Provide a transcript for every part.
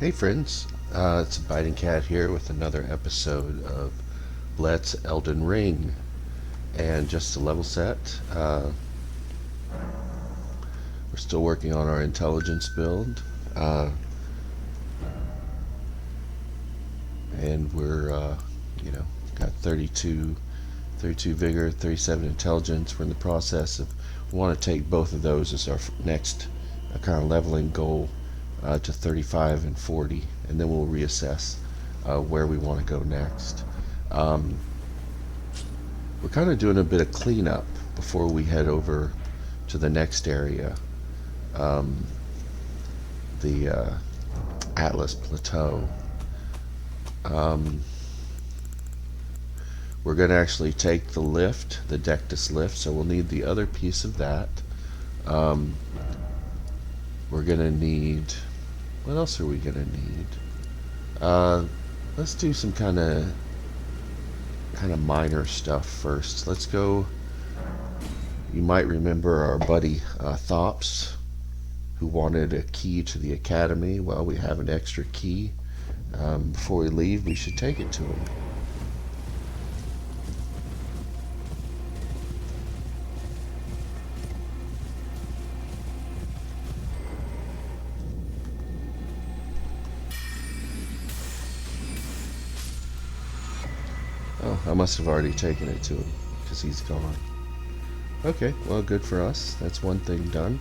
Hey friends, it's Biting Cat here with another episode of Let's Elden Ring. And just to level set, we're still working on our intelligence build. And we're, got 32 vigor, 37 intelligence. We're in the process of, we want to take both of those as our next kind of leveling goal to 35 and 40, and then we'll reassess where we want to go next. We're kind of doing a bit of cleanup before we head over to the next area, the Atlas Plateau. We're going to actually take the lift, the Dectus lift, so we'll need the other piece of that. We're going to need... What else are we going to need? Let's do some kind of minor stuff first. Let's go... You might remember our buddy Thops, who wanted a key to the academy. Well, we have an extra key. Before we leave, we should take it to him. Oh, I must have already taken it to him, because he's gone. Okay, well, good for us. That's one thing done.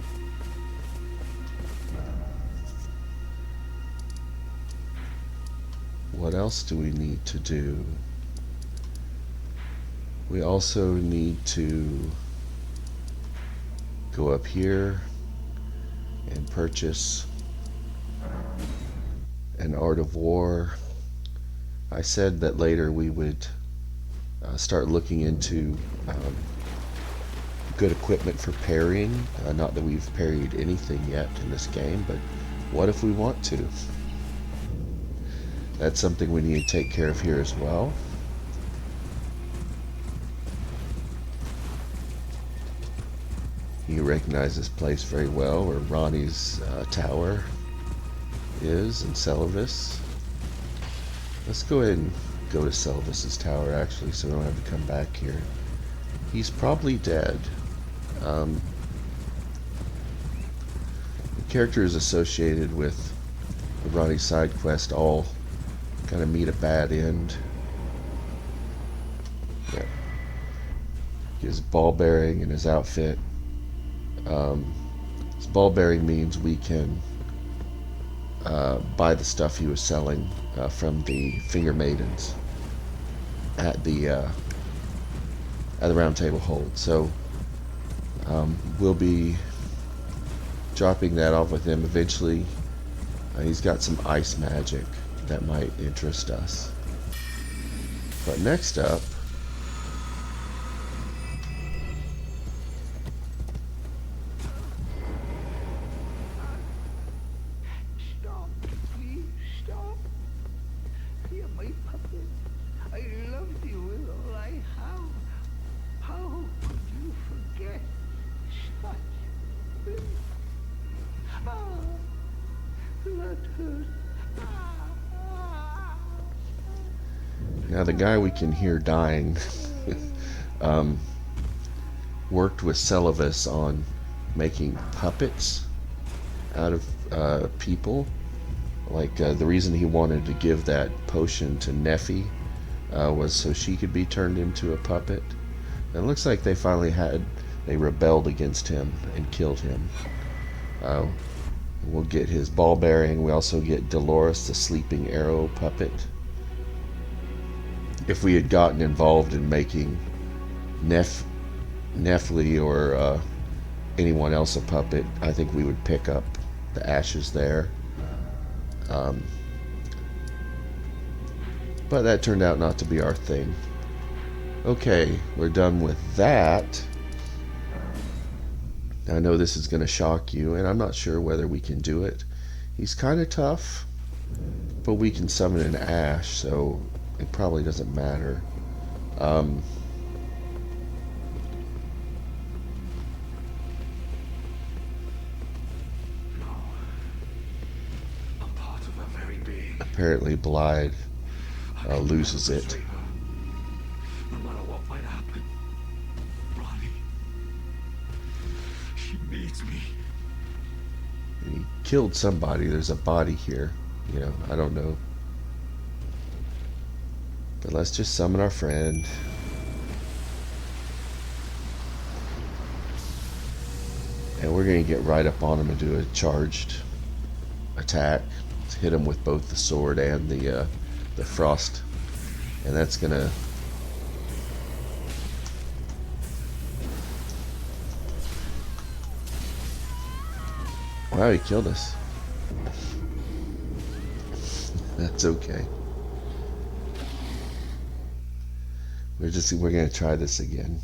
What else do we need to do? We also need to go up here and purchase an Art of War. I said that later we would start looking into good equipment for parrying. Not that we've parried anything yet in this game, but what if we want to? That's something we need to take care of here as well. You recognize this place very well, where Ronnie's tower is in Celavis. Let's go ahead and go to Celavis's tower, actually, so we don't have to come back here. He's probably dead. The characters associated with the Ronnie side quest all kind of meet a bad end. Yeah. His ball bearing and his outfit. His ball bearing means we can buy the stuff he was selling from the Finger Maidens at the Round Table Hold. So we'll be dropping that off with him eventually. He's got some ice magic that might interest us. But next up, Stop, please stop. You're my puppet. I loved you with all I have. How could you forget such? Ah, that hurt. now the guy we can hear dying worked with Celavis on making puppets out of people. Like the reason he wanted to give that potion to Neffy was so she could be turned into a puppet. And it looks like they rebelled against him and killed him. We'll get his ball bearing. We also get Dolores, the sleeping arrow puppet. If we had gotten involved in making Neffly or anyone else a puppet, I think we would pick up the ashes there. But that turned out not to be our thing. Okay, we're done with that. I know this is going to shock you, and I'm not sure whether we can do it. He's kind of tough, but we can summon an ash, so it probably doesn't matter. I'm part of a very Apparently Blythe loses it. No matter what might happen, Ronnie, she needs me. He killed somebody. There's a body here. You know, I don't know. But let's just summon our friend. And we're going to get right up on him and do a charged attack. Let's hit him with both the sword and the frost. And that's going to... Wow, he killed us. That's okay. We're going to try this again.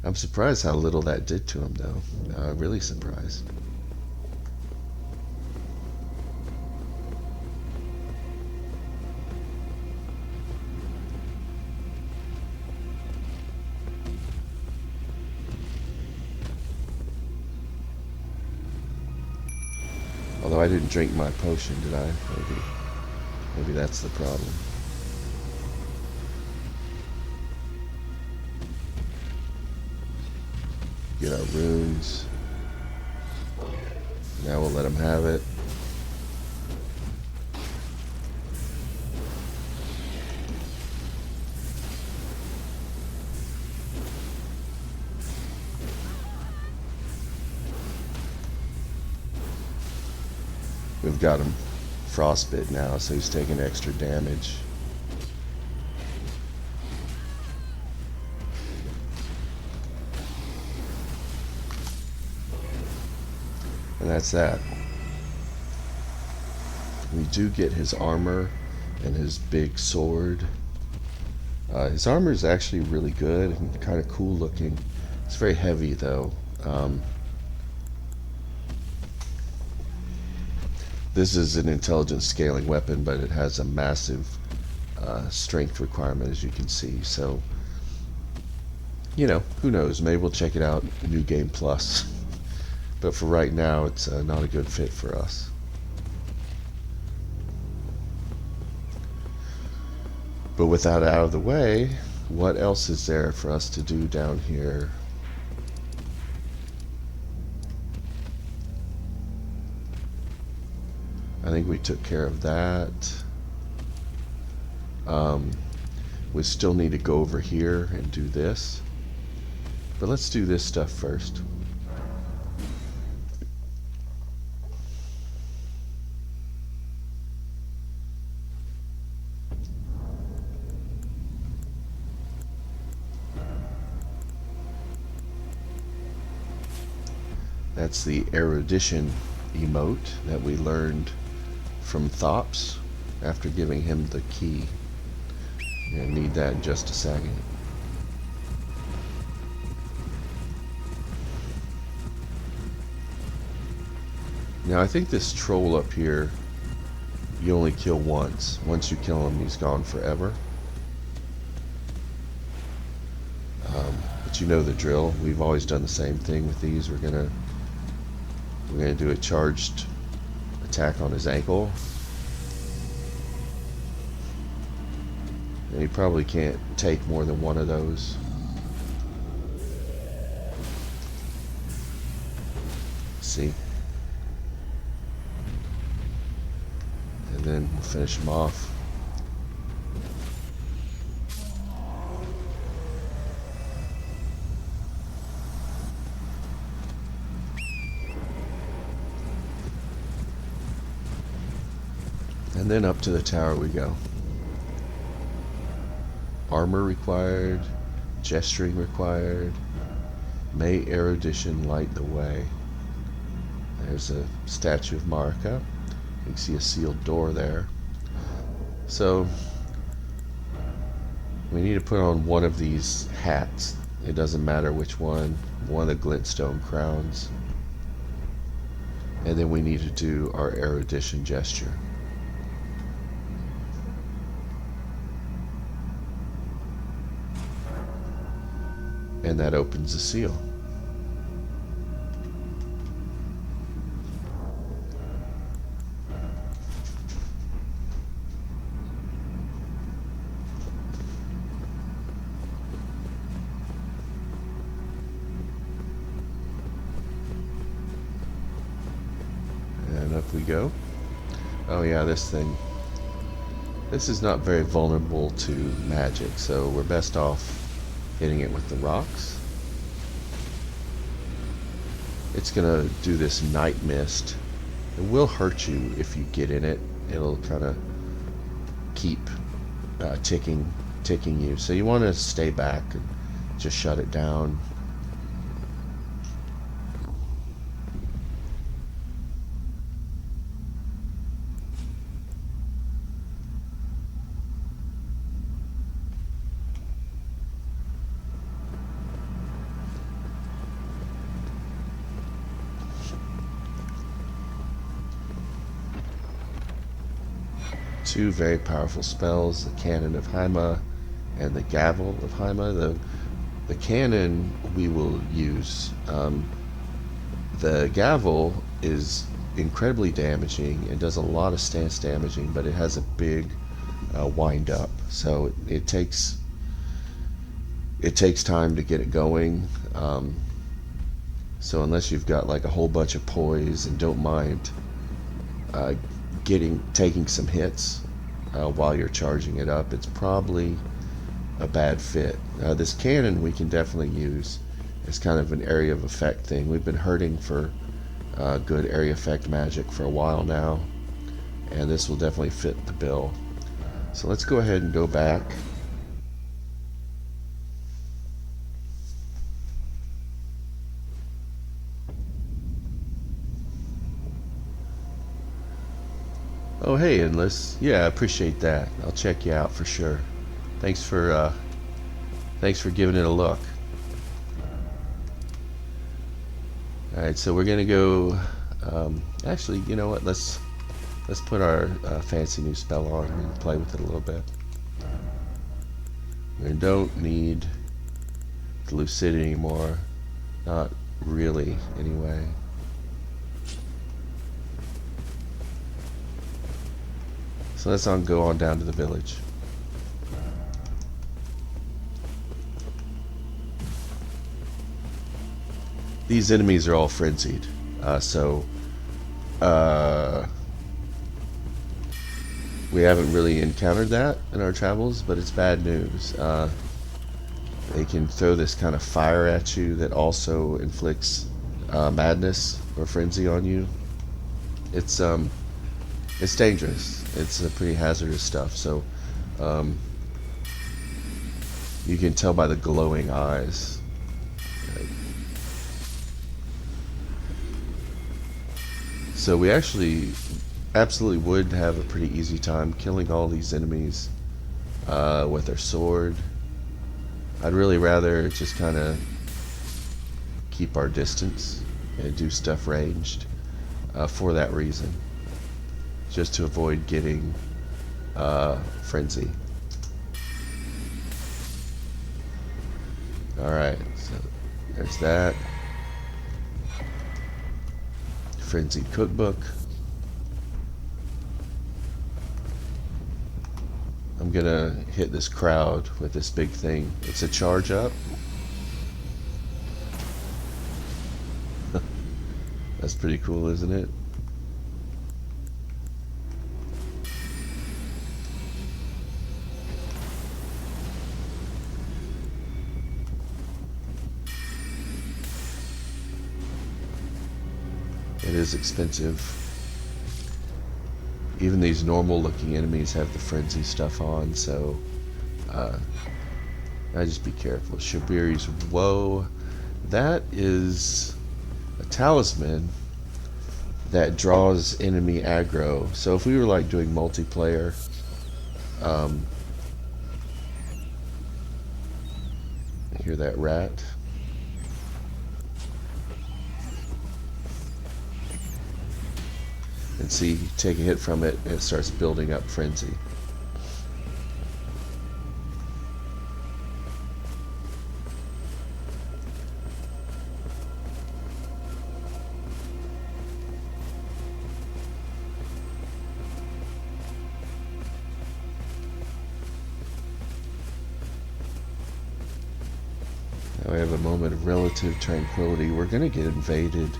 I'm surprised how little that did to him, though. Really surprised. Although I didn't drink my potion, did I? Maybe that's the problem. Get our runes. Now we'll let him have it. We've got him frostbit now, so he's taking extra damage. And that's that. We do get his armor and his big sword. His armor is actually really good and kind of cool looking. It's very heavy though. This is an intelligence scaling weapon, but it has a massive strength requirement, as you can see. So, you know, who knows? Maybe we'll check it out New Game Plus. But for right now, it's not a good fit for us. But with that out of the way, what else is there for us to do down here? I think we took care of that. We still need to go over here and do this. But let's do this stuff first. That's the erudition emote that we learned from Thops after giving him the key. You're gonna need that in just a second. Now I think this troll up here, you only kill once. Once you kill him, he's gone forever. But you know the drill. We've always done the same thing with these. We're gonna do a charged attack on his ankle. And he probably can't take more than one of those. See? And then we'll finish him off. And then up to the tower we go. Armor required, gesturing required. May erudition light the way. There's a statue of Marika. You can see a sealed door there. So we need to put on one of these hats. It doesn't matter which one. One of the glintstone crowns. And then we need to do our erudition gesture. And that opens the seal. Up we go. Oh yeah, this thing. This is not very vulnerable to magic, so we're best off hitting it with the rocks. It's gonna do this night mist. It will hurt you if you get in it. It'll kind of keep ticking you. So you want to stay back and just shut it down. Two very powerful spells, the Cannon of Haima and the Gavel of Haima. The cannon we will use. The gavel is incredibly damaging and does a lot of stance damaging, but it has a big wind up, so it takes time to get it going. So unless you've got like a whole bunch of poise and don't mind taking some hits while you're charging it up, it's probably a bad fit. This cannon we can definitely use as kind of an area of effect thing. We've been hurting for good area effect magic for a while now, and this will definitely fit the bill. So let's go ahead and go back. Oh hey, Endless. Yeah, I appreciate that. I'll check you out for sure. Thanks for giving it a look. Alright, so we're gonna go actually, you know what, let's put our fancy new spell on and play with it a little bit. We don't need the lucidity anymore. Not really, anyway. So let's go on down to the village. These enemies are all frenzied, we haven't really encountered that in our travels, but it's bad news. They can throw this kind of fire at you that also inflicts madness or frenzy on you. It's dangerous. It's pretty hazardous stuff. So you can tell by the glowing eyes. Right? So we actually absolutely would have a pretty easy time killing all these enemies with our sword. I'd really rather just kind of keep our distance and do stuff ranged for that reason, just to avoid getting frenzy. Alright, so there's that. Frenzied cookbook. I'm gonna hit this crowd with this big thing. It's a charge up. That's pretty cool, isn't it? It is expensive. Even these normal looking enemies have the frenzy stuff on, so I just be careful. Shabiri's Woe. That is a talisman that draws enemy aggro. So if we were like doing multiplayer, hear that rat? And see, you take a hit from it and it starts building up frenzy. Now we have a moment of relative tranquility. We're going to get invaded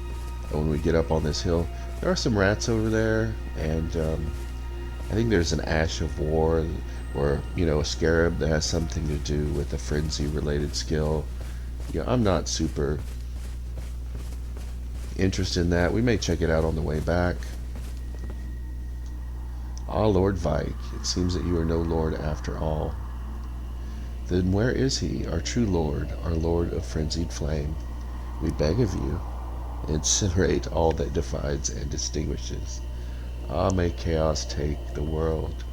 when we get up on this hill. There are some rats over there, and I think there's an Ash of War, or a scarab that has something to do with a frenzy-related skill. I'm not super interested in that. We may check it out on the way back. Ah, Lord Vike, it seems that you are no lord after all. Then where is he, our true lord, our lord of frenzied flame? We beg of you, incinerate all that divides and distinguishes. Ah, may chaos take the world.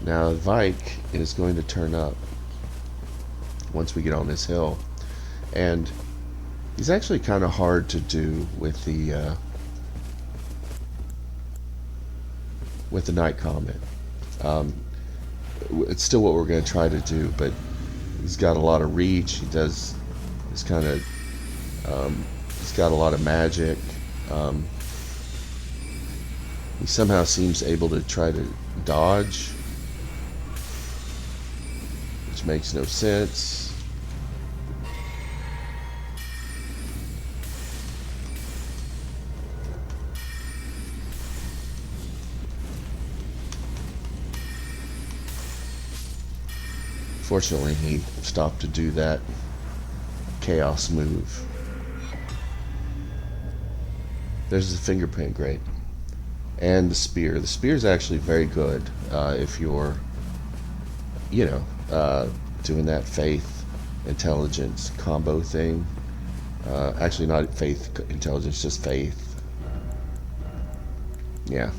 Now, Vike is going to turn up once we get on this hill, and he's actually kind of hard to do with the Night Comet. It's still what we're going to try to do, but he's got a lot of reach. He does. He's kind of. He's got a lot of magic. He somehow seems able to try to dodge, which makes no sense. Fortunately, he stopped to do that chaos move. There's the fingerprint grate. And the spear. The spear is actually very good if you're, doing that faith intelligence combo thing. Actually, not faith intelligence, just faith. Yeah.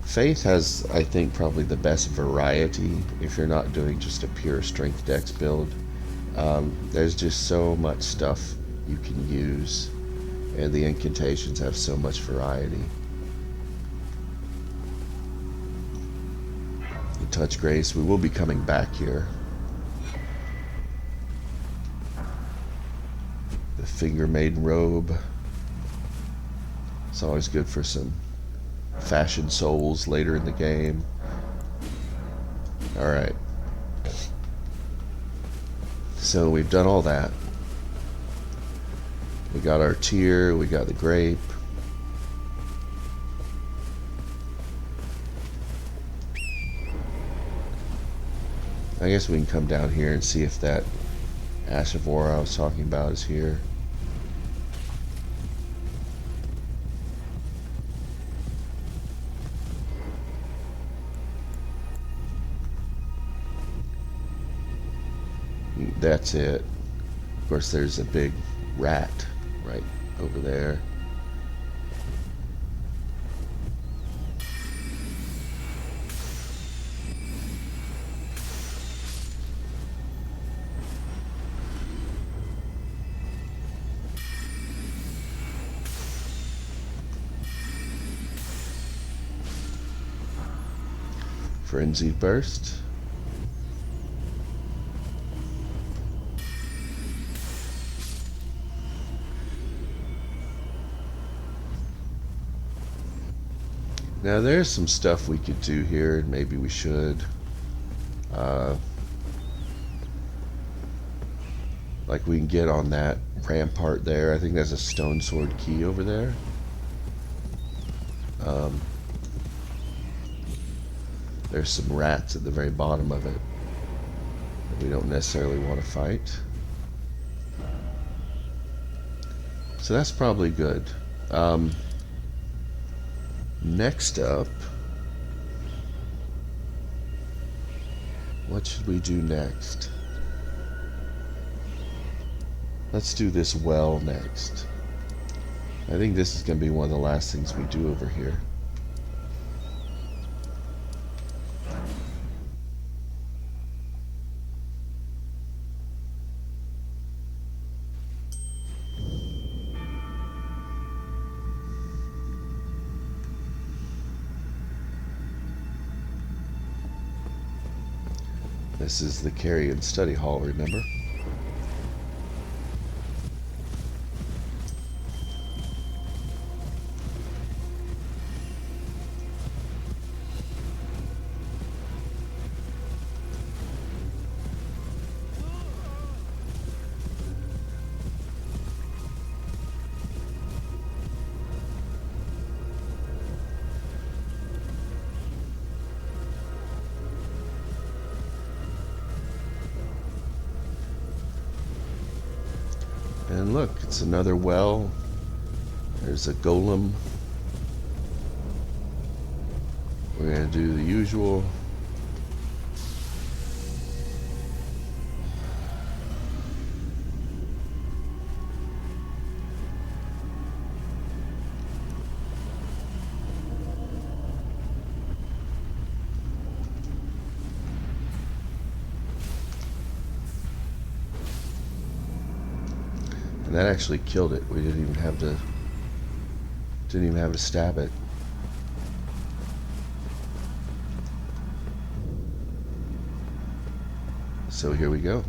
Faith has, I think, probably the best variety if you're not doing just a pure strength dex build. There's just so much stuff you can use, and the incantations have so much variety. The touch grace, we will be coming back here. The finger maiden robe. It's always good for some fashion souls later in the game. Alright. So we've done all that. We got our tear, we got the grape. I guess we can come down here and see if that Ash of War I was talking about is here. That's it. Of course, there's a big rat right over there. Frenzied burst. Now there's some stuff we could do here, and maybe we should. Like we can get on that rampart there. I think there's a stone sword key over there. There's some rats at the very bottom of it that we don't necessarily want to fight. So that's probably good. Next up, what should we do next? Let's do this well next. I think this is going to be one of the last things we do over here. This is the Carrion Study Hall, remember? And look, it's another well. There's a golem. We're going to do the usual. And that actually killed it. We didn't even have to stab it. So here we go.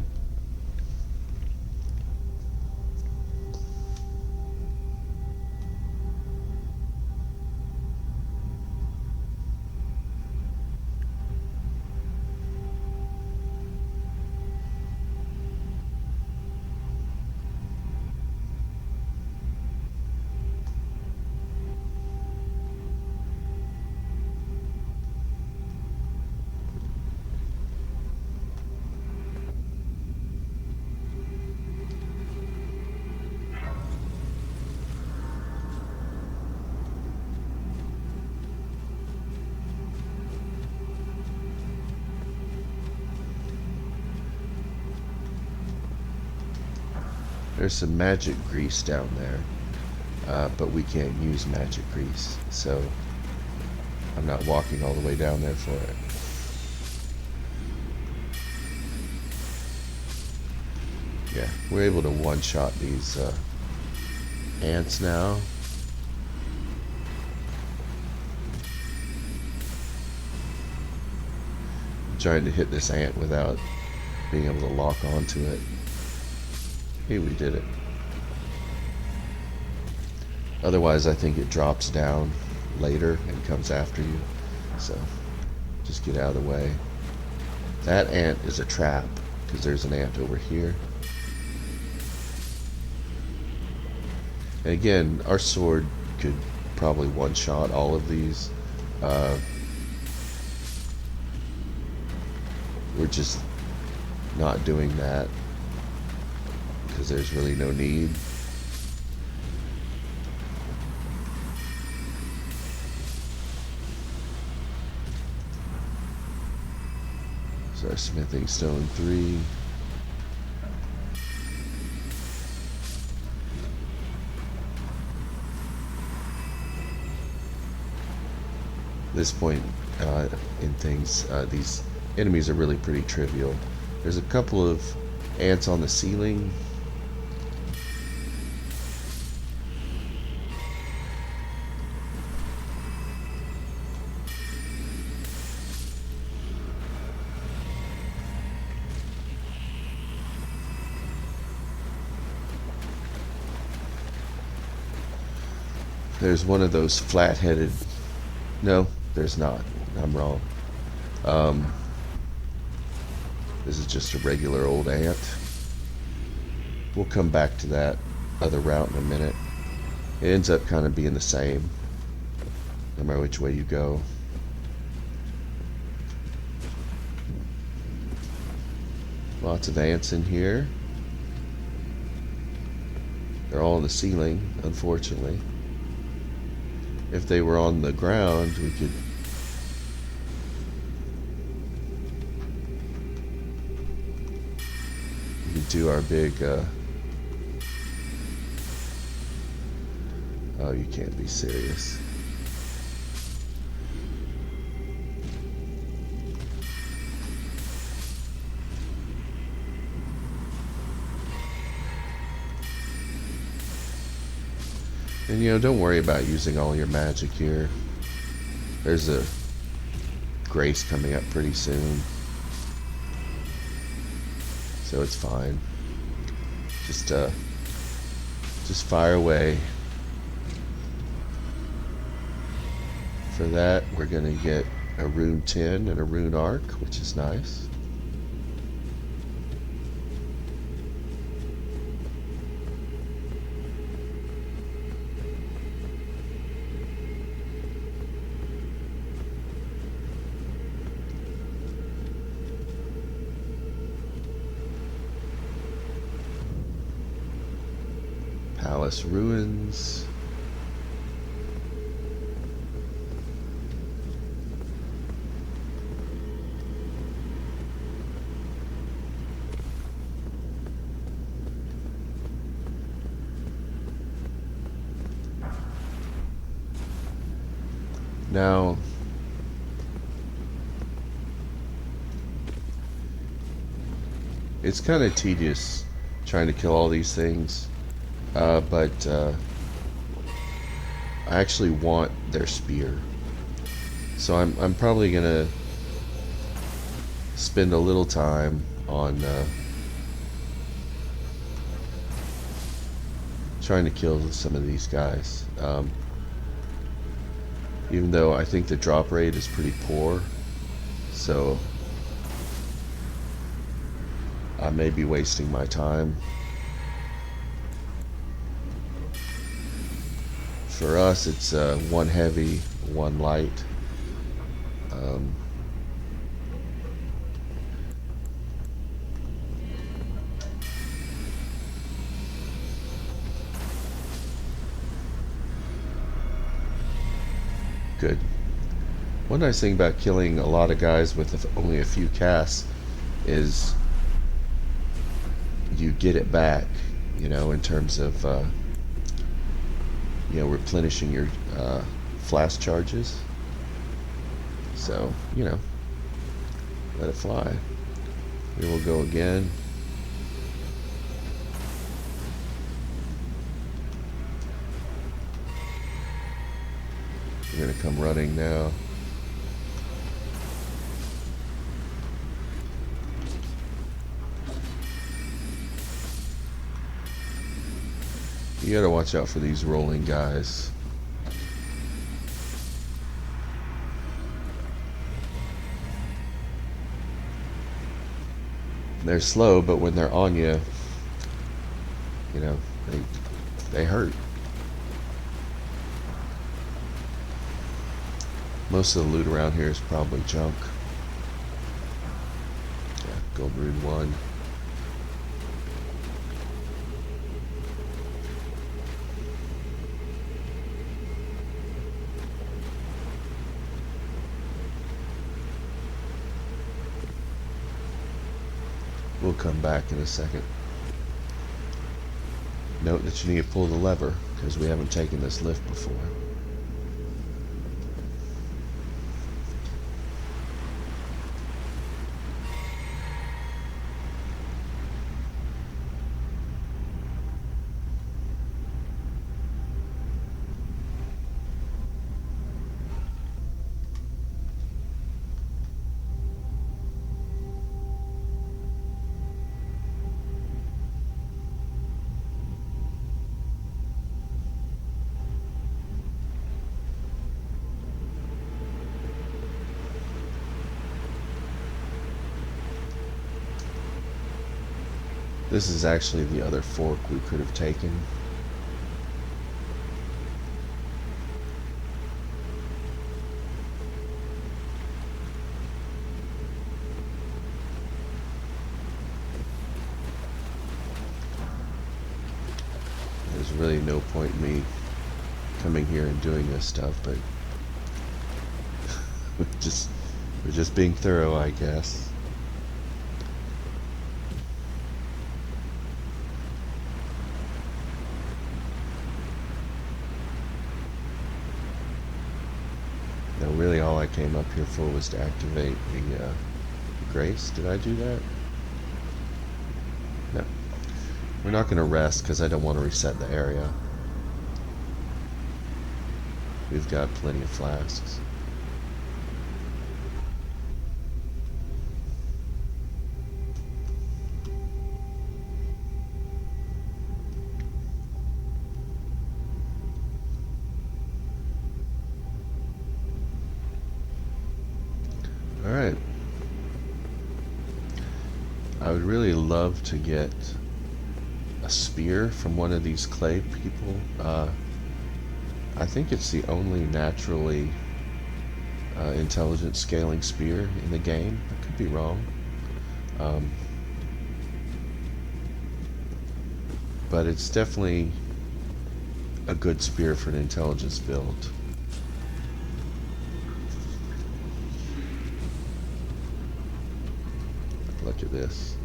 There's some magic grease down there, but we can't use magic grease, so I'm not walking all the way down there for it. Yeah, we're able to one-shot these ants now. I'm trying to hit this ant without being able to lock onto it. Hey, we did it. Otherwise, I think it drops down later and comes after you. So, just get out of the way. That ant is a trap, because there's an ant over here. And again, our sword could probably one-shot all of these. We're just not doing that, because there's really no need. So our smithing stone 3. At this point in things, these enemies are really pretty trivial. There's a couple of ants on the ceiling. There's one of those flat-headed... No, there's not. I'm wrong. This is just a regular old ant. We'll come back to that other route in a minute. It ends up kind of being the same, no matter which way you go. Lots of ants in here. They're all on the ceiling, unfortunately. If they were on the ground, we could do our big oh, you can't be serious. And you know, don't worry about using all your magic here. There's a grace coming up pretty soon, so it's fine. Just fire away. For that, we're gonna get a rune 10 and a rune arc, which is nice. Palace ruins. Now, it's kind of tedious trying to kill all these things, but I actually want their spear. So I'm probably gonna spend a little time on trying to kill some of these guys. Even though I think the drop rate is pretty poor, so I may be wasting my time. For us, it's one heavy, one light. Good. One nice thing about killing a lot of guys with only a few casts is you get it back, you know, in terms of you know, replenishing your flash charges. So, you know, let it fly. Here we'll go again. We're gonna come running now. You gotta watch out for these rolling guys. They're slow, but when they're on you, you know, they hurt. Most of the loot around here is probably junk. Yeah, gold rune 1. We'll come back in a second. Note that you need to pull the lever, because we haven't taken this lift before. This is actually the other fork we could have taken. There's really no point in me coming here and doing this stuff, but we're just being thorough, I guess. Now, really, all I came up here for was to activate the grace. Did I do that? No. We're not going to rest because I don't want to reset the area. We've got plenty of flasks. Alright. I would really love to get a spear from one of these clay people. I think it's the only naturally intelligent scaling spear in the game. I could be wrong. But it's definitely a good spear for an intelligence build. Look at this.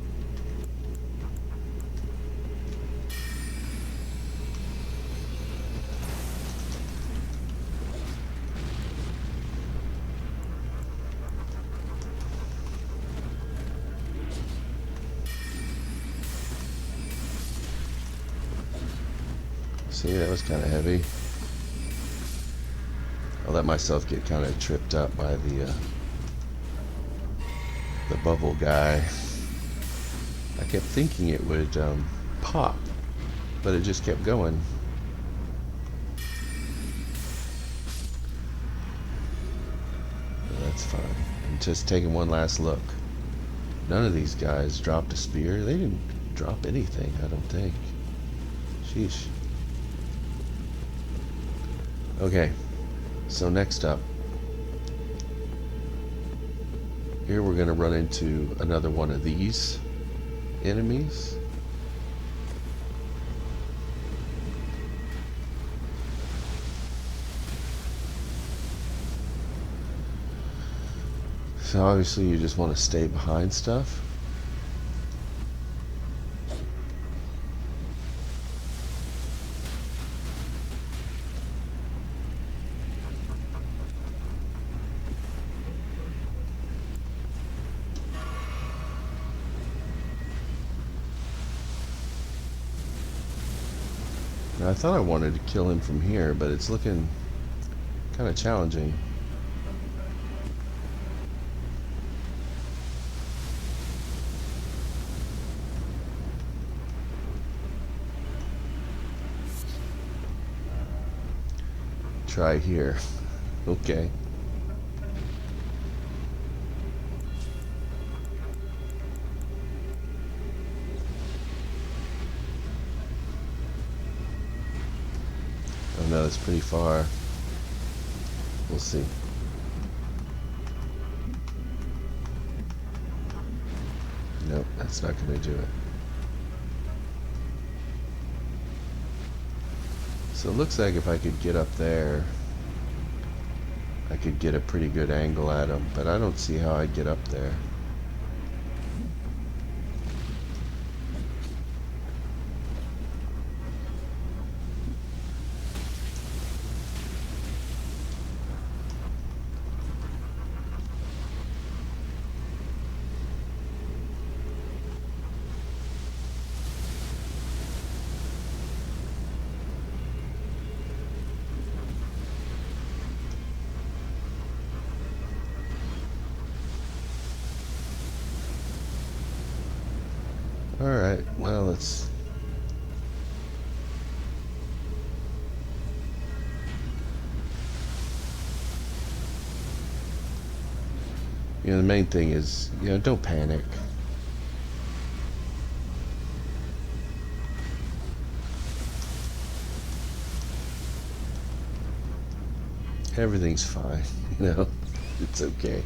See, that was kind of heavy. I let myself get kind of tripped up by the bubble guy. I kept thinking it would pop, but it just kept going. But that's fine. I'm just taking one last look. None of these guys dropped a spear. They didn't drop anything, I don't think. Sheesh. Okay, so next up, here we're going to run into another one of these enemies. So obviously you just want to stay behind stuff. Now, I thought I wanted to kill him from here, but it's looking kind of challenging. Try here. Okay. Oh no, it's pretty far. We'll see. Nope, that's not going to do it. So it looks like if I could get up there, I could get a pretty good angle at him, but I don't see how I'd get up there. Alright, well, let's... You know, the main thing is, you know, don't panic. Everything's fine, you know, it's okay.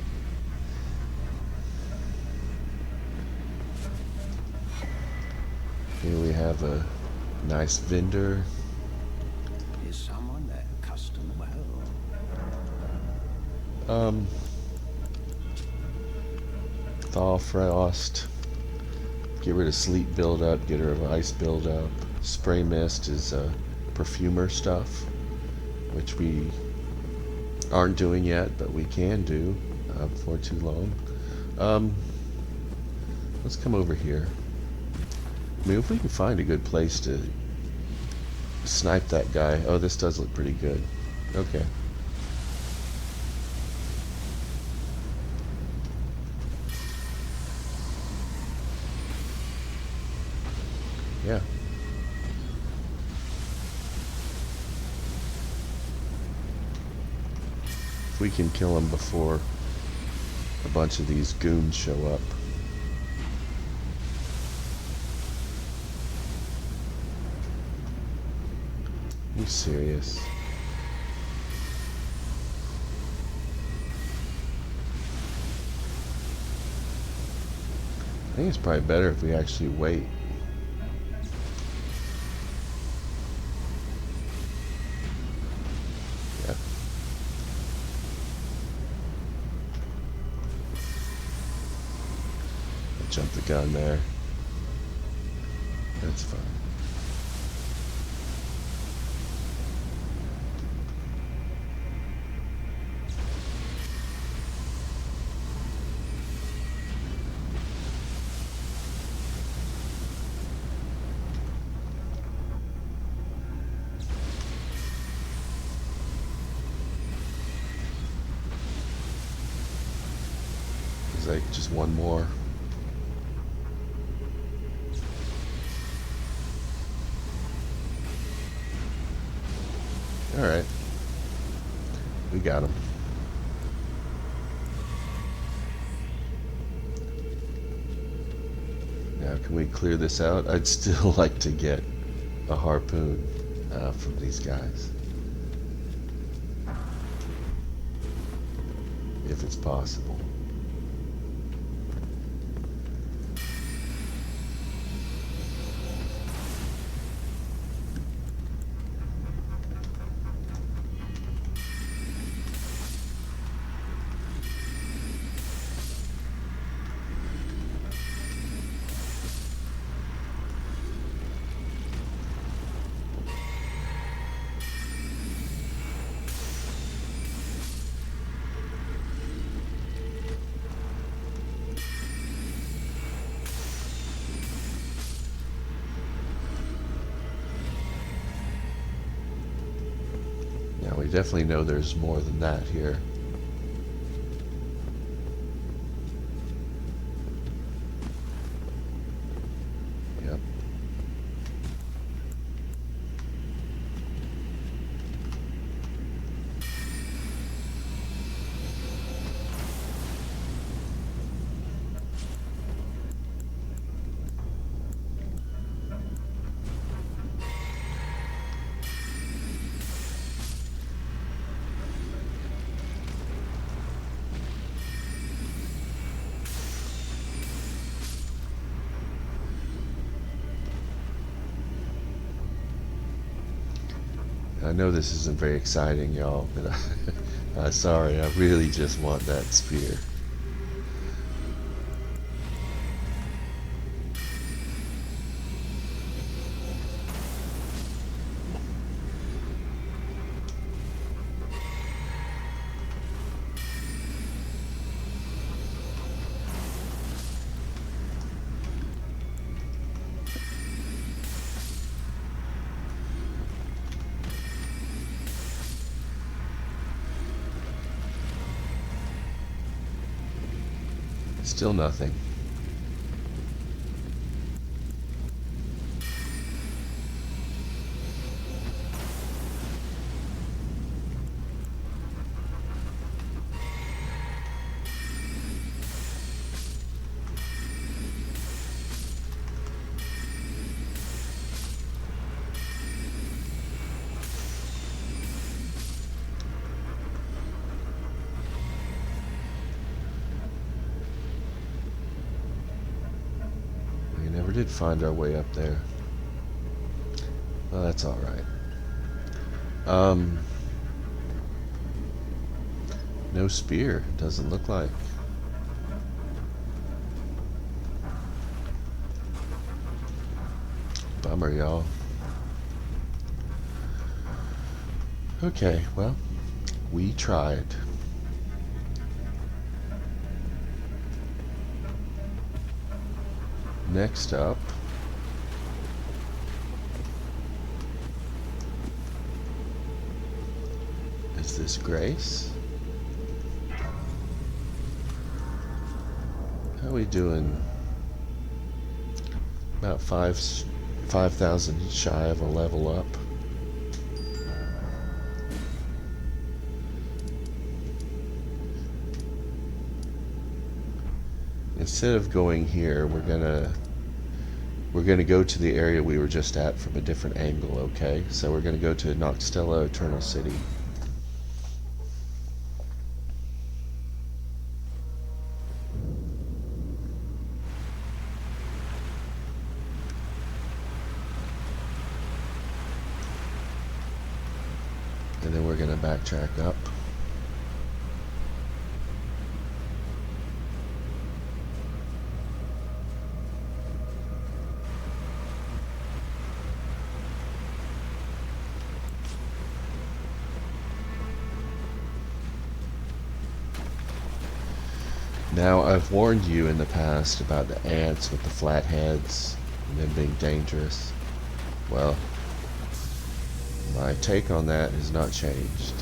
Here we have a nice vendor. Is someone there custom well? Thaw frost. Get rid of sleep buildup, get rid of ice buildup. Spray mist is perfumer stuff, which we aren't doing yet, but we can do before too long. Let's come over here. I mean, if we can find a good place to snipe that guy. Oh, this does look pretty good. Okay. Yeah. If we can kill him before a bunch of these goons show up. You serious? I think it's probably better if we actually wait. Jump the gun there. That's fine. There's like just one more. Alright. We got him. Now can we clear this out? I'd still like to get a harpoon from these guys. If it's possible. Now we definitely know there's more than that here. Yep. I know this isn't very exciting, y'all, but sorry, I really just want that spear. Still nothing. We did find our way up there. Well, that's all right. No spear, doesn't look like. Bummer, y'all. Okay, well, we tried. Next up is this Grace. How are we doing? About 5,000 shy of a level up. Instead of going here, we're gonna go to the area we were just at from a different angle, okay? So we're gonna go to Noxtella Eternal City. And then we're gonna backtrack up. Now, I've warned you in the past about the ants with the flat heads and them being dangerous. Well, my take on that has not changed.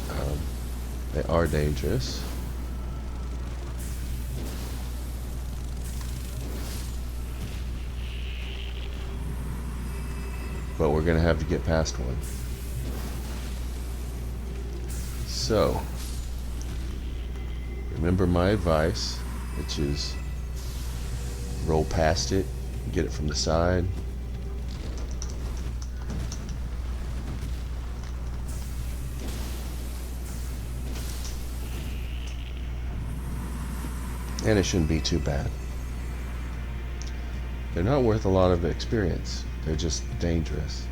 They are dangerous. But we're going to have to get past one. So, remember my advice, which is roll past it, get it from the side. And it shouldn't be too bad. They're not worth a lot of experience. They're just dangerous.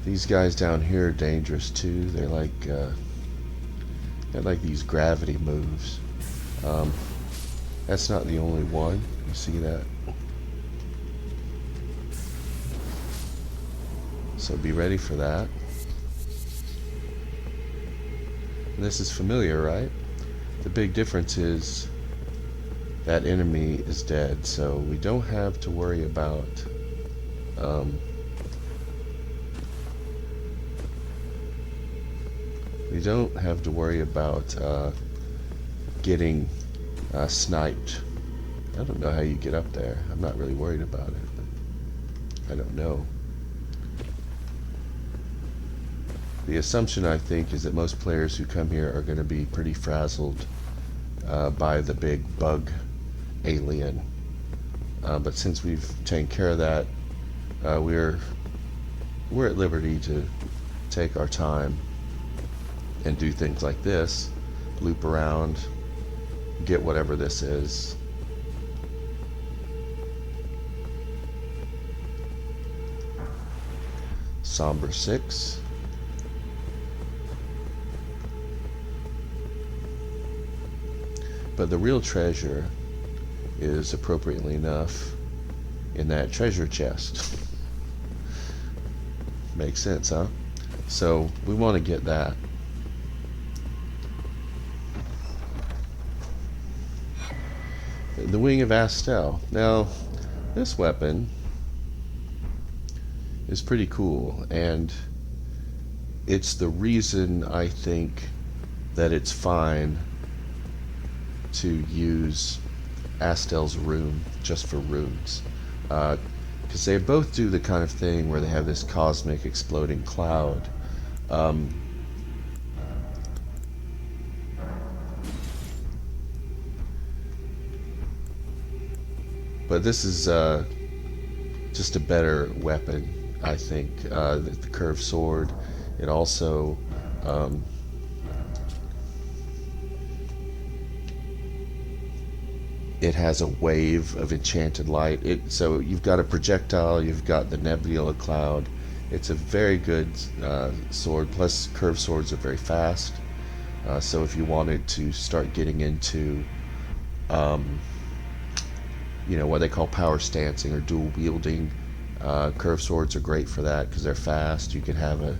These guys down here are dangerous too. They're like these gravity moves. That's not the only one. You see that? So be ready for that. This is familiar, right? The big difference is that enemy is dead, so we don't have to worry about getting sniped. I don't know how you get up there. I'm not really worried about it, but I don't know. The assumption, I think, is that most players who come here are going to be pretty frazzled by the big bug alien. But since we've taken care of that, we're at liberty to take our time and do things like this, loop around, get whatever this is. Somber 6. But the real treasure is, appropriately enough, in that treasure chest. Makes sense, huh? So we want to get that. The Wing of Astel. Now, this weapon is pretty cool, and it's the reason I think that it's fine to use Astel's rune just for runes, because they both do the kind of thing where they have this cosmic exploding cloud. But this is just a better weapon, I think. The curved sword, it also it has a wave of enchanted light. So you've got a projectile, you've got the nebula cloud. It's a very good sword. Plus, curved swords are very fast. So if you wanted to start getting into, what they call power stancing or dual wielding, curved swords are great for that because they're fast. You could have a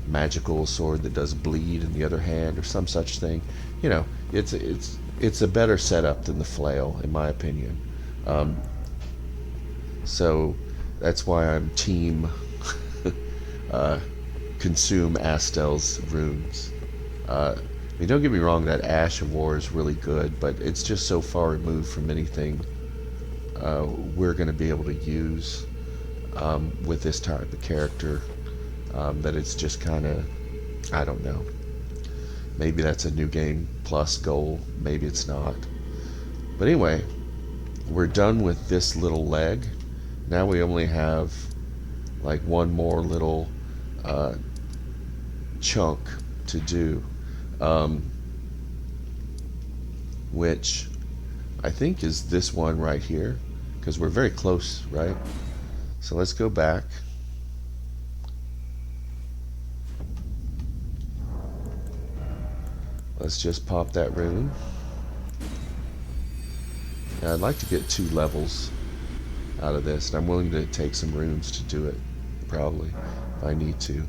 magical sword that does bleed in the other hand or some such thing. It's a better setup than the flail, in my opinion. So that's why I'm team consume Astel's runes. Don't get me wrong, that Ash of War is really good, but it's just so far removed from anything we're going to be able to use with this type of character that it's just kind of, I don't know. Maybe that's a new game plus goal. Maybe it's not. But anyway, we're done with this little leg. Now we only have like one more little chunk to do, which I think is this one right here, because we're very close, right? So let's go back. Let's just pop that rune. Now I'd like to get 2 levels out of this, and I'm willing to take some runes to do it, probably, if I need to.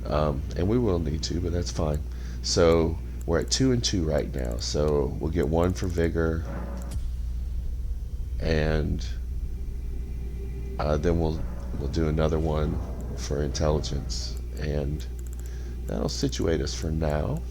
And we will need to, but that's fine. So We're at 2 and 2 right now, so we'll get 1 for vigor, and then we'll do another one for intelligence, and that'll situate us for now.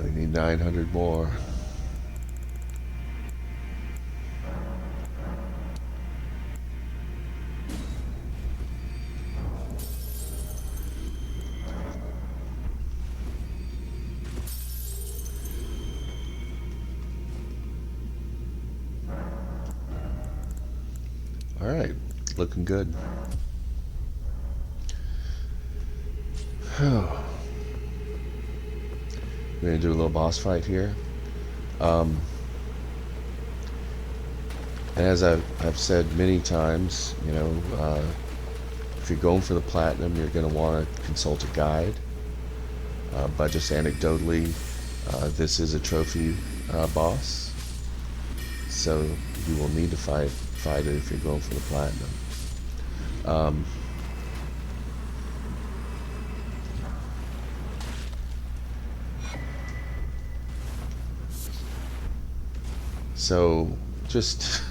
We need 900 more. All right, looking good. We're gonna do a little boss fight here. And as I've said many times, you know, if you're going for the platinum, you're going to want to consult a guide. But just anecdotally, this is a trophy boss, so you will need to fight it if you're going for the platinum. So just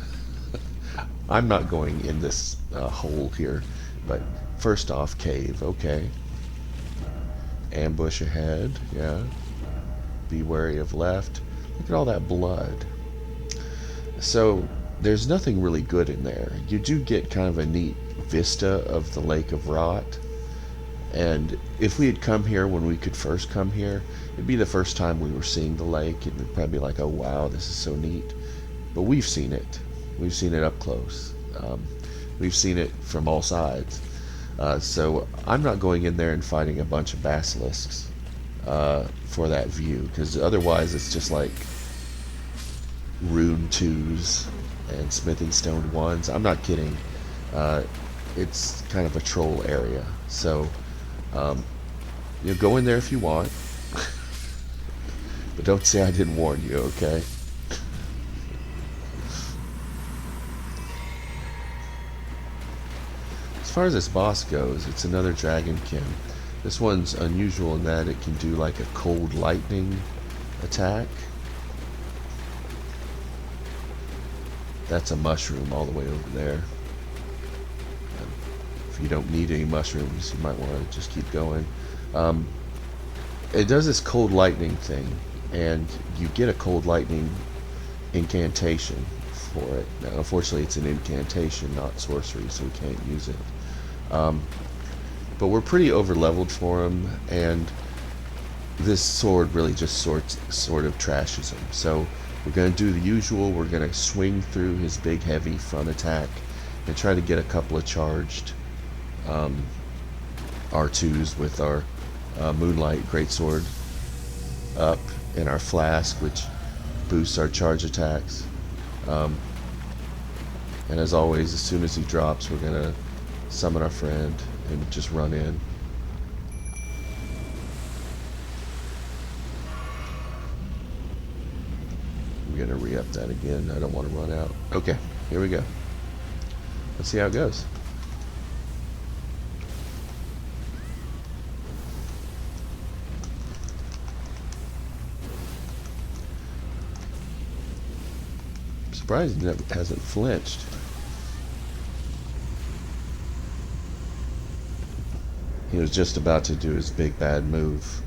I'm not going in this hole here, but first off, cave, okay. Ambush ahead, yeah. Be wary of left. Look at all that blood. So there's nothing really good in there. You do get kind of a neat vista of the Lake of Rot, and if we had come here when we could first come here, it'd be the first time we were seeing the lake, and it'd probably be like, oh wow, this is so neat. But we've seen it. We've seen it up close. We've seen it from all sides. So I'm not going in there and fighting a bunch of basilisks for that view, because otherwise it's just like rune 2s and smithing stone 1s. I'm not kidding. It's kind of a troll area. So you go in there if you want, but don't say I didn't warn you, okay? As far as this boss goes, it's another dragonkin. This one's unusual in that it can do like a cold lightning attack. That's a mushroom all the way over there. If you don't need any mushrooms, you might want to just keep going. It does this cold lightning thing, and you get a cold lightning incantation for it. Now, unfortunately, it's an incantation, not sorcery, so we can't use it. But we're pretty over leveled for him, and this sword really just sort of trashes him. So we're going to do the usual. We're going to swing through his big heavy front attack and try to get a couple of charged R2s with our Moonlight Greatsword up, and our Flask, which boosts our charge attacks. And as always, as soon as he drops, we're going to summon our friend and just run in. I'm going to re-up that again. I don't want to run out. Okay, here we go. Let's see how it goes. I'm surprised he hasn't flinched. He was just about to do his big bad move.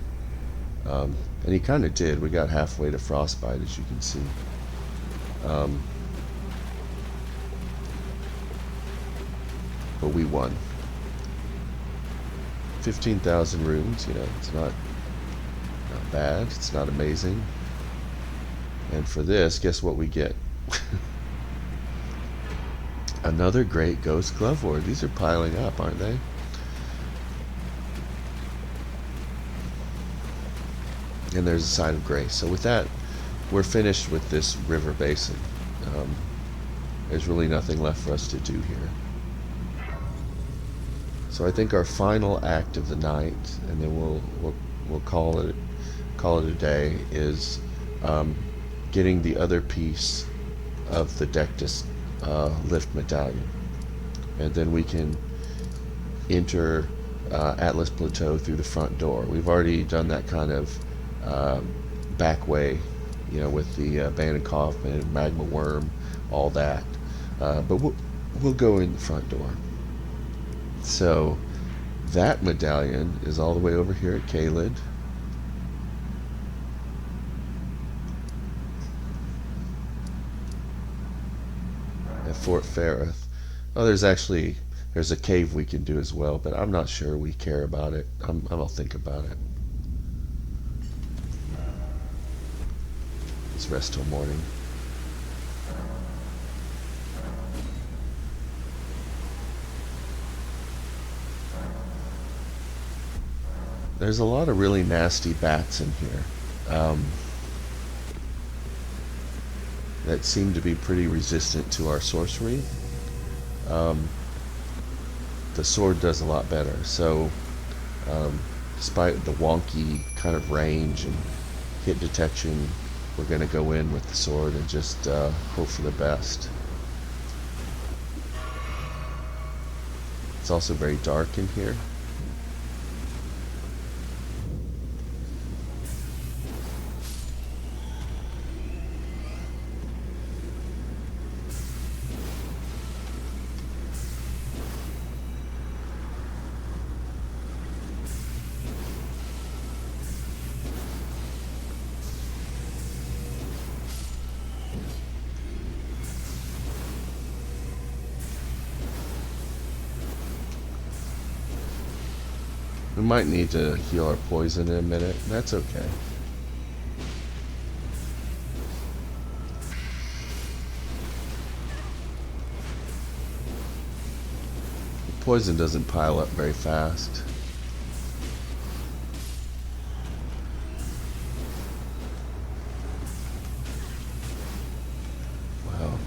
And he kind of did. We got halfway to Frostbite, as you can see. But we won. 15,000 runes, you know, it's not bad. It's not amazing. And for this, guess what we get? Another great Ghost Glove Ward. These are piling up, aren't they? And there's a Side of Grace. So with that, we're finished with this river basin. There's really nothing left for us to do here. So I think our final act of the night, and then we'll call it a day, is getting the other piece of the Dectus lift medallion. And then we can enter Atlas Plateau through the front door. We've already done that kind of back way, you know, with the Abandoned Coffin, Magma Worm, all that. But we'll go in the front door. So that medallion is all the way over here at Caelid. At Fort Ferrith. Oh, there's a cave we can do as well, but I'm not sure we care about it. I'll think about it. Let's rest till morning. There's a lot of really nasty bats in here that seem to be pretty resistant to our sorcery. The sword does a lot better, so despite the wonky kind of range and hit detection, we're going to go in with the sword and just hope for the best. It's also very dark in here. We might need to heal our poison in a minute. That's okay. The poison doesn't pile up very fast. Wow.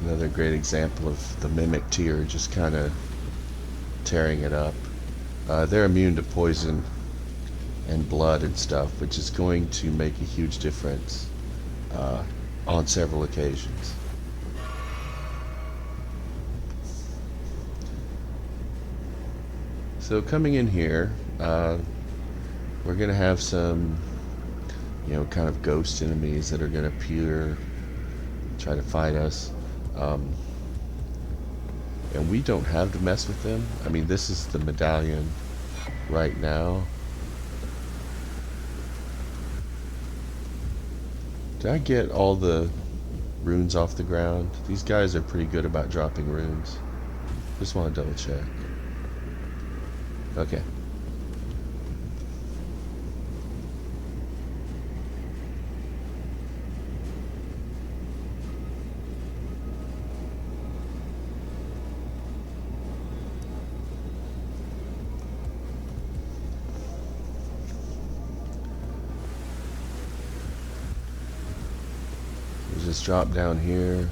Another great example of the mimic tier just kind of tearing it up. They're immune to poison and blood and stuff, which is going to make a huge difference on several occasions. So coming in here, we're going to have some, you know, kind of ghost enemies that are going to appear, try to fight us. And we don't have to mess with them. I mean, this is the medallion right now. Did I get all the runes off the ground? These guys are pretty good about dropping runes. Just want to double check. Okay. Just drop down here.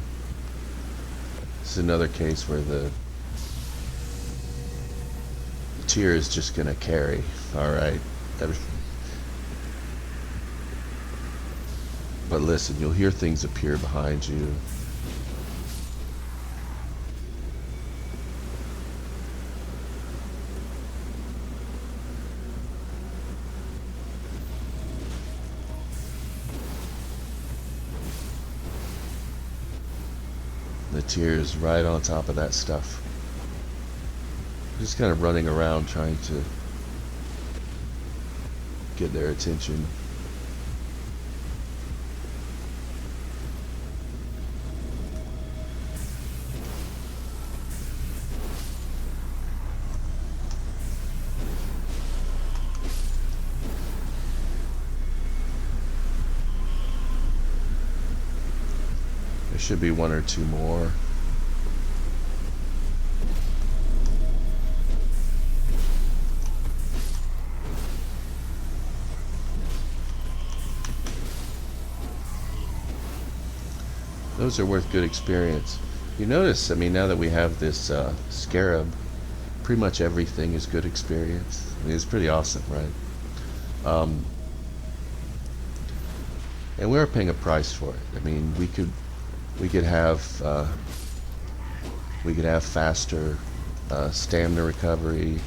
This is another case where the tier is just gonna carry. Alright. But listen, you'll hear things appear behind you. The tier is right on top of that stuff. Just kind of running around trying to get their attention. Should be one or two more. those are worth good experience. You notice, I mean, now that we have this scarab, pretty much everything is good experience. I mean, it's pretty awesome, right? And we are paying a price for it. I mean, we could have faster stamina recovery,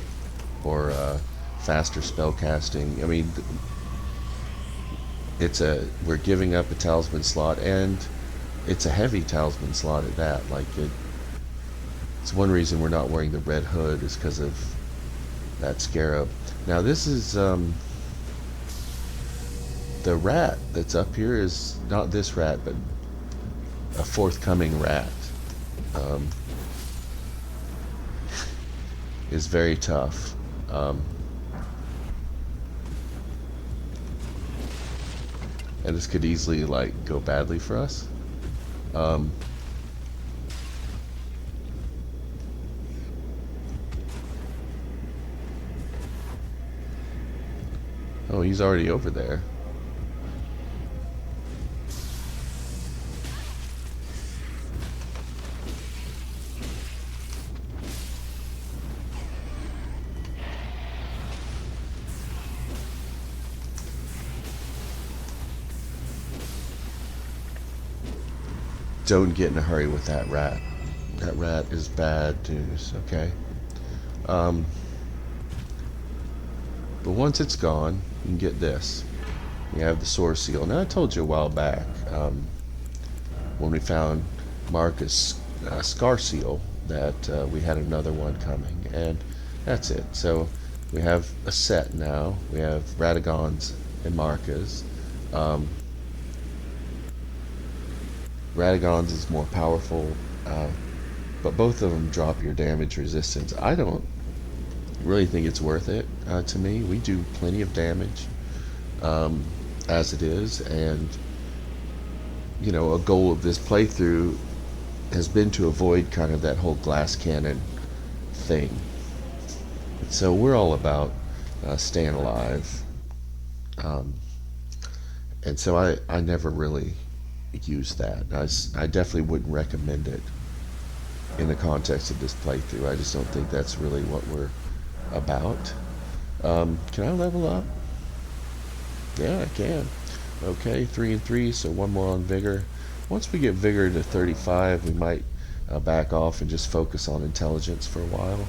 or faster spell casting. I mean, we're giving up a talisman slot, and it's a heavy talisman slot at that. Like it's one reason we're not wearing the red hood is because of that scarab. Now this is the rat that's up here is not this rat, but a forthcoming rat. Is very tough. And this could easily like go badly for us. Oh, he's already over there. Don't get in a hurry with that rat. That rat is bad news, okay? But once it's gone, you can get this. You have the source seal. Now I told you a while back, when we found Marcus' scar seal, that we had another one coming, and that's it. So we have a set now. We have Radagons and Marcus. Radagons is more powerful, but both of them drop your damage resistance. I don't really think it's worth it to me. We do plenty of damage as it is, and you know, a goal of this playthrough has been to avoid kind of that whole glass cannon thing. So we're all about staying alive, and so I never really use that. I definitely wouldn't recommend it in the context of this playthrough. I just don't think that's really what we're about. Can I level up? Yeah, I can. Okay, 3 and 3, so one more on vigor. Once we get vigor to 35, we might back off and just focus on intelligence for a while.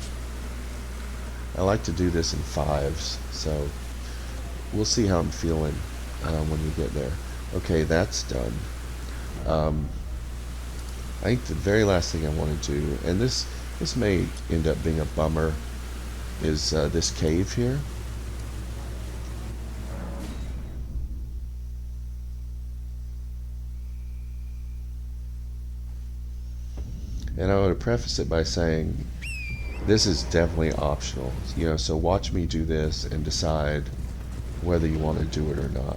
I like to do this in 5s, so we'll see how I'm feeling when we get there. Okay, that's done. I think the very last thing I want to do, and this may end up being a bummer, is this cave here. And I would preface it by saying this is definitely optional, you know, so watch me do this and decide whether you want to do it or not,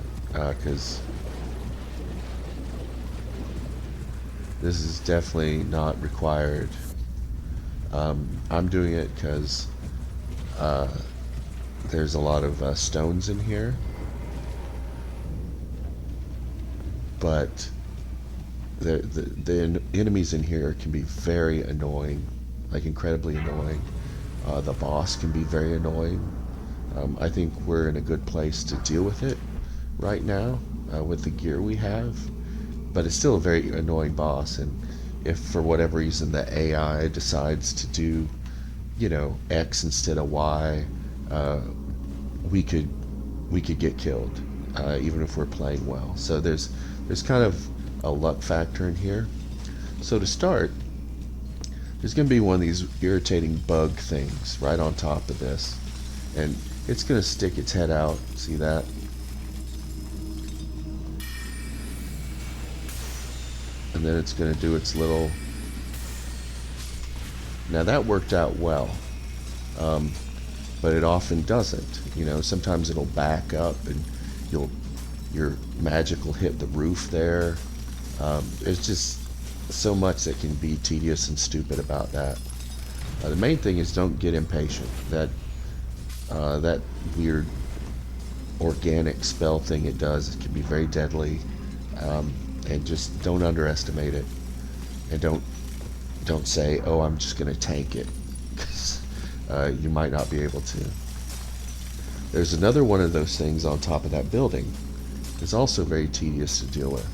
because this is definitely not required. I'm doing it because there's a lot of stones in here, but the enemies in here can be very annoying, like incredibly annoying. The boss can be very annoying. I think we're in a good place to deal with it right now with the gear we have, but it's still a very annoying boss. And if for whatever reason the AI decides to do, you know, X instead of Y, we could get killed, even if we're playing well. So there's kind of a luck factor in here. So to start, there's going to be one of these irritating bug things right on top of this, and it's going to stick its head out. See that? And then it's going to do its little... Now that worked out well, but it often doesn't. You know, sometimes it'll back up and your magic will hit the roof there. There's just so much that can be tedious and stupid about that. The main thing is don't get impatient. That weird organic spell thing it does, it can be very deadly. and just don't underestimate it, and don't say, oh, I'm just going to tank it, because you might not be able to. There's another one of those things on top of that building. It's also very tedious to deal with.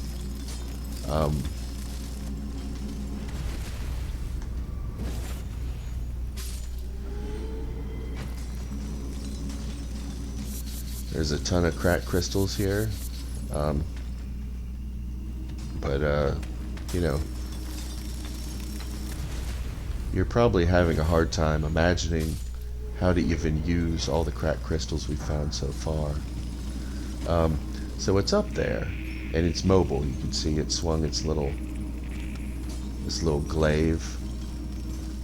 There's a ton of cracked crystals here. But you know, you're probably having a hard time imagining how to even use all the cracked crystals we've found so far. So it's up there, and it's mobile. You can see it swung this little glaive.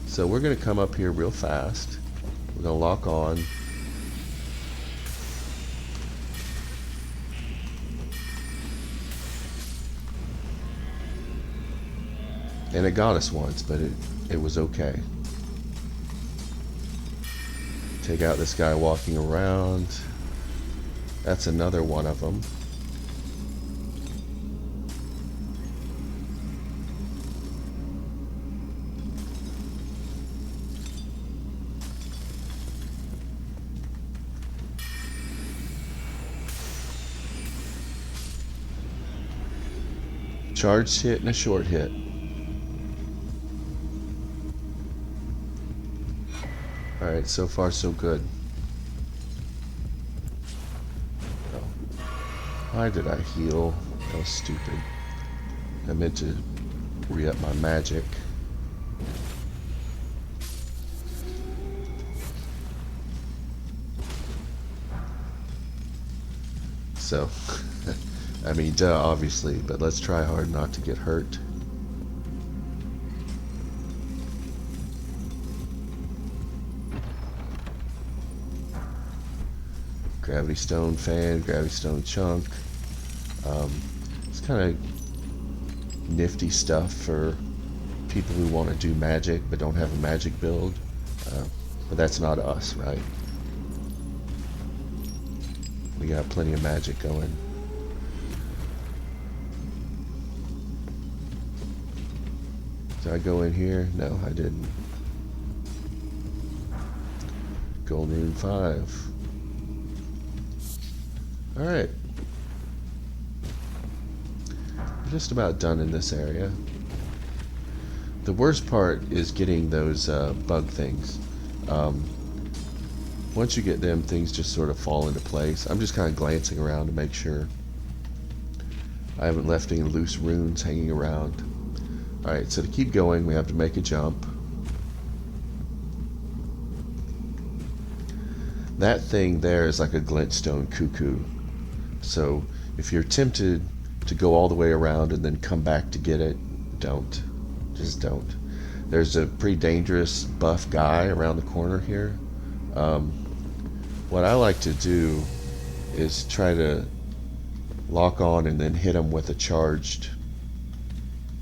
So we're going to come up here real fast. We're going to lock on. And it got us once, but it was okay. Take out this guy walking around. That's another one of them. Charged hit and a short hit. Alright, so far so good. Oh. Why did I heal? That was stupid. I meant to re-up my magic. So, I mean, duh, obviously, but let's try hard not to get hurt. Gravity stone fan, gravity stone chunk. It's kind of nifty stuff for people who want to do magic but don't have a magic build. But that's not us, right? We got plenty of magic going. Did I go in here? No, I didn't. Gold Rune 5. Alright. We're just about done in this area. The worst part is getting those bug things. Once you get them, things just sort of fall into place. I'm just kind of glancing around to make sure I haven't left any loose runes hanging around. Alright, so to keep going, we have to make a jump. That thing there is like a glintstone cuckoo. So if you're tempted to go all the way around and then come back to get it, don't. Just don't. There's a pretty dangerous buff guy around the corner here. What I like to do is try to lock on and then hit him with a charged,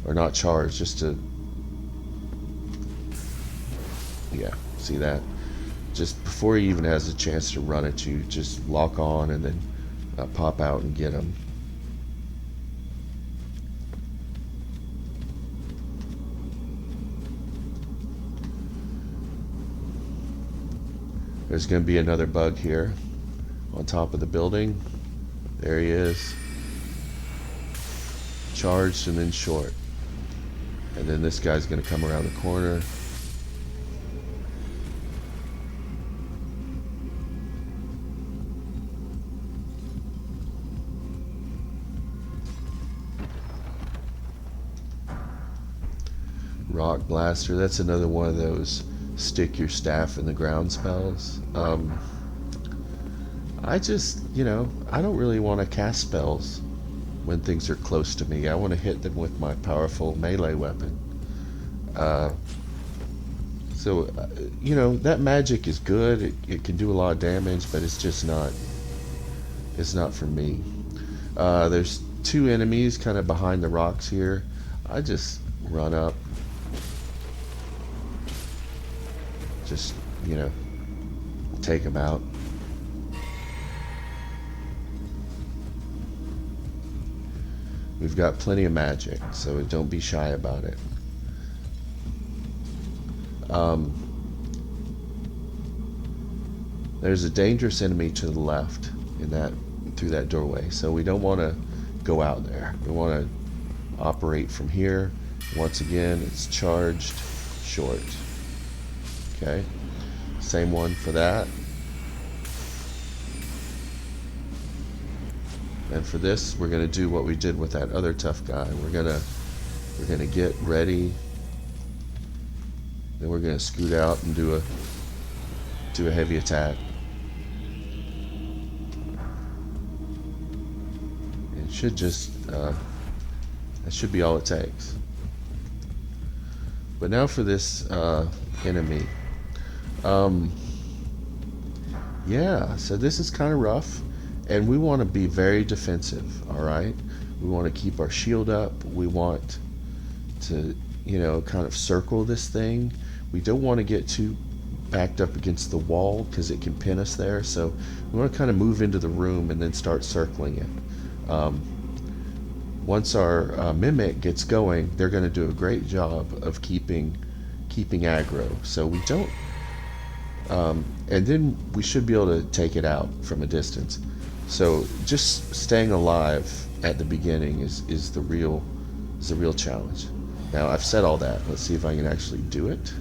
or not charged, just to, yeah, see that? Just before he even has a chance to run at you, just lock on and then pop out and get him. There's going to be another bug here on top of the building. There he is. Charged and then short. And then this guy's going to come around the corner. Rock Blaster, that's another one of those stick your staff in the ground spells. I just, I don't really want to cast spells when things are close to me. I want to hit them with my powerful melee weapon. So, that magic is good. It can do a lot of damage, but it's just not, it's not for me. There's two enemies kind of behind the rocks here. I just run up. Just, take them out. We've got plenty of magic, so don't be shy about it. There's a dangerous enemy to the left in that through that doorway, so we don't want to go out there. We want to operate from here. Once again, it's charged short. Okay, same one for that. And for this, we're gonna do what we did with that other tough guy. We're gonna get ready. Then we're gonna scoot out and do a heavy attack. It should just that should be all it takes. But now for this enemy. Yeah, so this is kind of rough, and we want to be very defensive. All right, we want to keep our shield up. We want to, kind of circle this thing. We don't want to get too backed up against the wall because it can pin us there. So we want to kind of move into the room and then start circling it. Once our mimic gets going, they're going to do a great job of keeping aggro. So we don't, and then we should be able to take it out from a distance. So just staying alive at the beginning is the real challenge. Now I've said all that. Let's see if I can actually do it.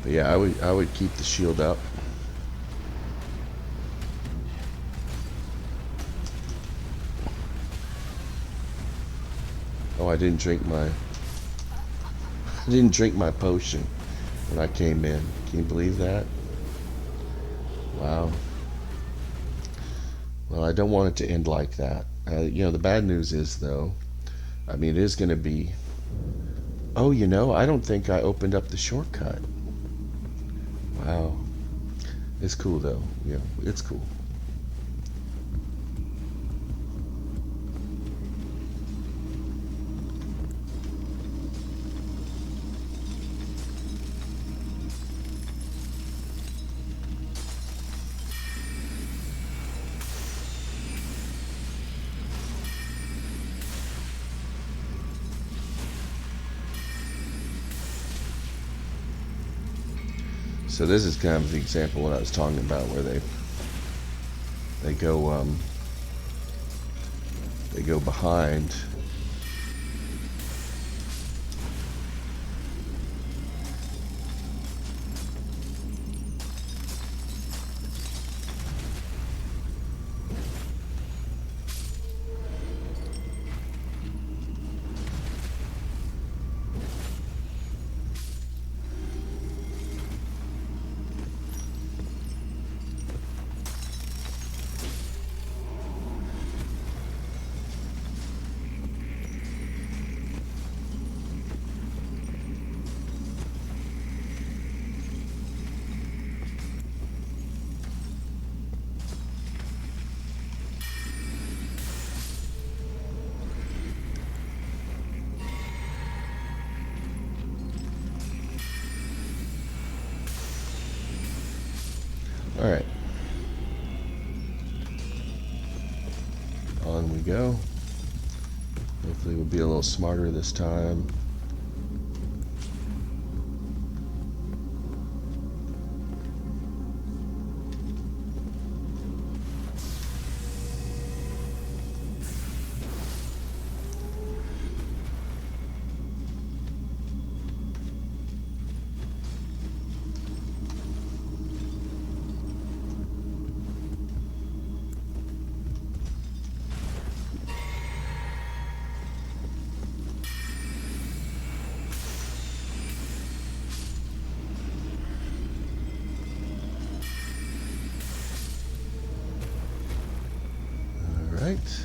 But yeah, I would keep the shield up. Oh, I didn't drink my potion when I came in. Can you believe that? Wow. Well, I don't want it to end like that. The bad news is, though, I mean, it is going to be... Oh, I don't think I opened up the shortcut. Wow. It's cool, though. Yeah, it's cool. So this is kind of the example what I was talking about, where they go behind. All right. On we go. Hopefully we'll be a little smarter this time. Right.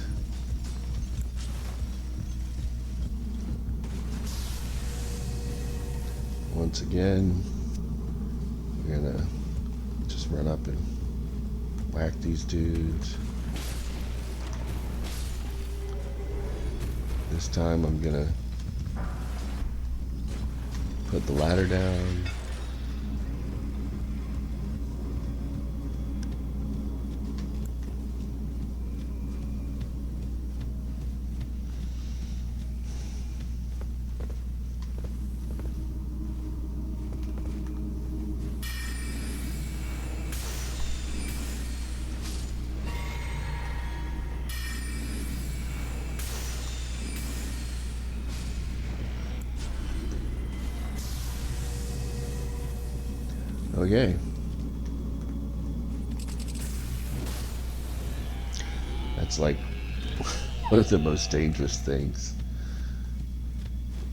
Once again, we're gonna just run up and whack these dudes. This time I'm gonna Put the ladder down. Okay. That's like one of the most dangerous things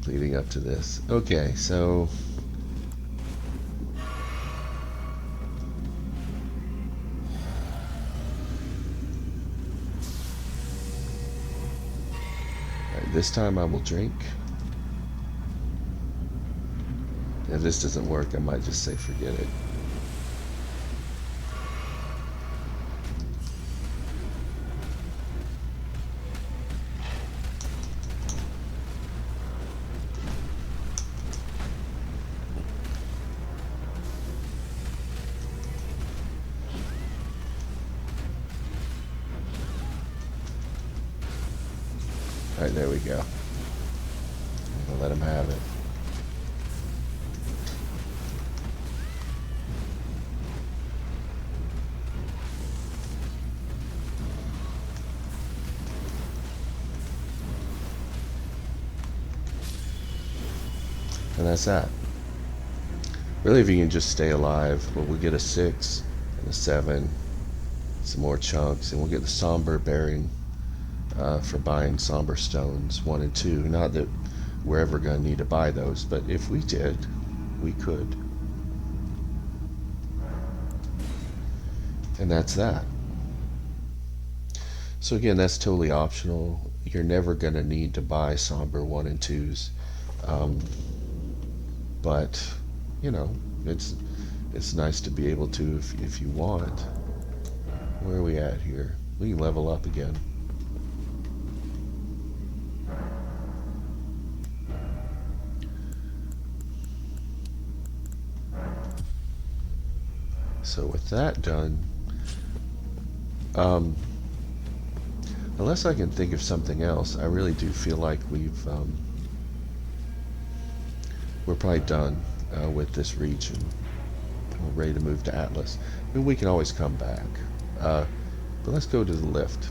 leading up to this. Okay, so alright, this time I will drink. If this doesn't work, I might just say forget it. Alright, there we go. I'm gonna let him have it. And that's that. Really, if you can just stay alive, well, we'll get a 6 and a 7, some more chunks, and we'll get the somber bearing for buying somber stones 1 and 2. Not that we're ever going to need to buy those, but if we did, we could. And that's that. So again, that's totally optional. You're never going to need to buy somber 1 and 2s. But, you know, it's nice to be able to if you want. Where are we at here? We can level up again. So with that done, unless I can think of something else, I really do feel like we're probably done with this region. We're ready to move to Atlas. I mean, we can always come back. But let's go to the lift.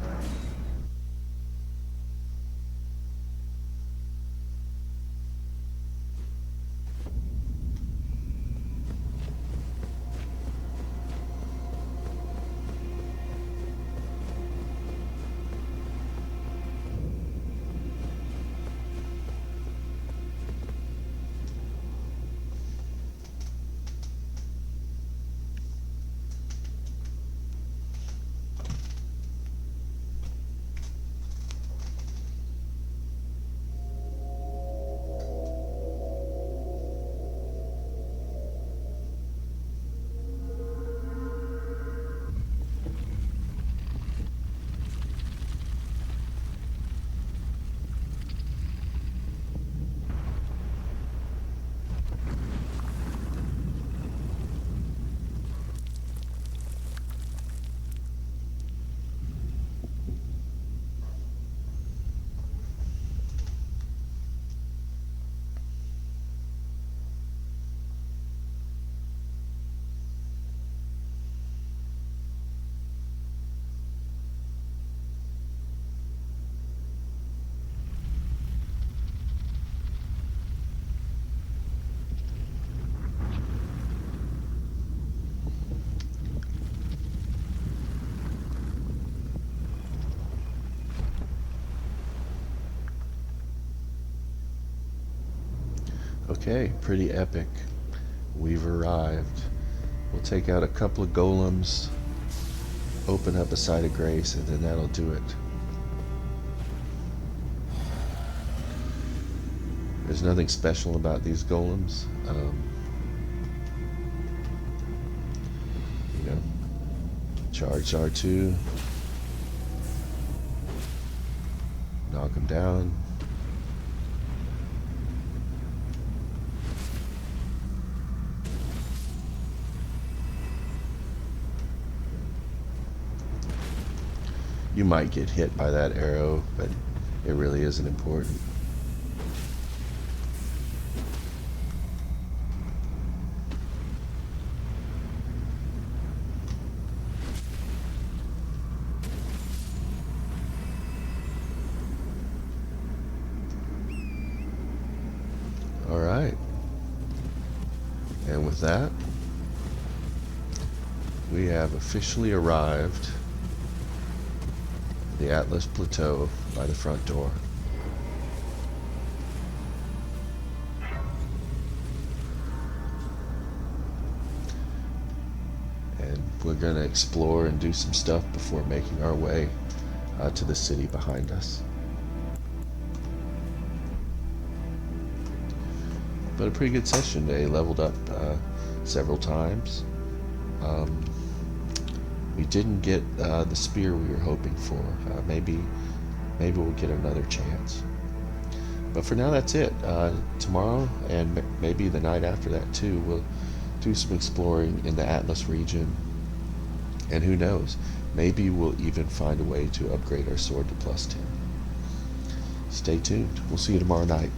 Okay, pretty epic. We've arrived. We'll take out a couple of golems, open up a site of grace, and then that'll do it. There's nothing special about these golems. You know, charge R2, knock them down. You might get hit by that arrow, but it really isn't important. Alright. And with that, we have officially arrived at the Atlas Plateau by the front door. And we're going to explore and do some stuff before making our way to the city behind us. But a pretty good session today. Leveled up several times. We didn't get the spear we were hoping for. Maybe we'll get another chance. But for now, that's it. Tomorrow and maybe the night after that too, we'll do some exploring in the Atlas region. And who knows, maybe we'll even find a way to upgrade our sword to +10. Stay tuned. We'll see you tomorrow night.